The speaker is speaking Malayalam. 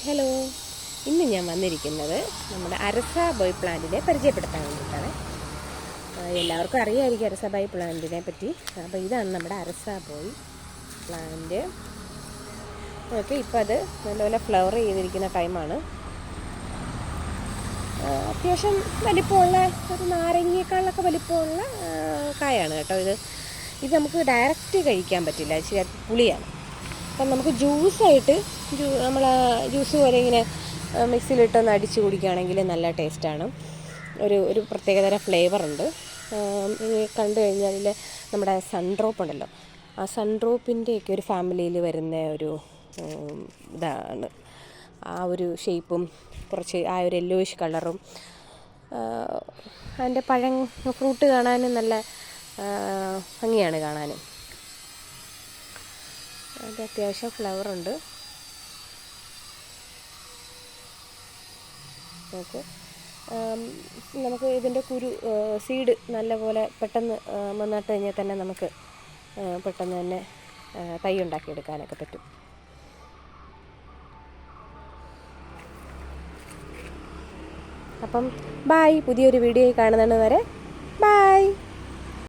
ഹലോ. ഇന്ന് ഞാൻ വന്നിരിക്കുന്നത് നമ്മുടെ അരസാബോയ് പ്ലാന്റിനെ പരിചയപ്പെടുത്താൻ വേണ്ടിയിട്ടാണ്. എല്ലാവർക്കും അറിയാമായിരിക്കും അരസാബോയ് പ്ലാന്റിനെ പറ്റി. അപ്പോൾ ഇതാണ് നമ്മുടെ അരസാബോയ് പ്ലാന്റ്. ഓക്കെ, ഇപ്പോൾ അത് നല്ലപോലെ ഫ്ലവർ ചെയ്തിരിക്കുന്ന ടൈമാണ്. അത്യാവശ്യം വലിപ്പമുള്ള ഒരു നാരങ്ങയേക്കാളൊക്കെ വലിപ്പമുള്ള കായാണ് കേട്ടോ. ഇത് നമുക്ക് ഡയറക്റ്റ് കഴിക്കാൻ പറ്റില്ല, ഇച്ചിരി പുളിയാണ്. അപ്പം നമുക്ക് ജ്യൂസായിട്ട് നമ്മൾ ജ്യൂസ് പോലെ ഇങ്ങനെ മിക്സിയിലിട്ടൊന്ന് അടിച്ച് കുടിക്കുകയാണെങ്കിൽ നല്ല ടേസ്റ്റാണ്. ഒരു പ്രത്യേകതരം ഫ്ലേവറുണ്ട്. കണ്ടു കഴിഞ്ഞാൽ നമ്മുടെ സൺഡ്രോപ്പ് ഉണ്ടല്ലോ, ആ സൺഡ്രോപ്പിൻ്റെയൊക്കെ ഒരു ഫാമിലിയിൽ വരുന്ന ഒരു ഇതാണ്. ആ ഒരു ഷേപ്പും കുറച്ച് ആ ഒരു യെല്ലോയിഷ് കളറും അതിൻ്റെ ഫ്രൂട്ട് കാണാനും നല്ല ഭംഗിയാണ് കാണാനും. അത് അത്യാവശ്യം ഫ്ലവറുണ്ട്. ഓക്കെ, നമുക്ക് ഇതിൻ്റെ സീഡ് നല്ലപോലെ പെട്ടെന്ന് നട്ട് കഴിഞ്ഞാൽ തന്നെ നമുക്ക് പെട്ടെന്ന് തന്നെ തൈ ഉണ്ടാക്കിയെടുക്കാനൊക്കെ പറ്റും. അപ്പം ബായ്, പുതിയൊരു വീഡിയോയിൽ കാണുന്നത് വരെ.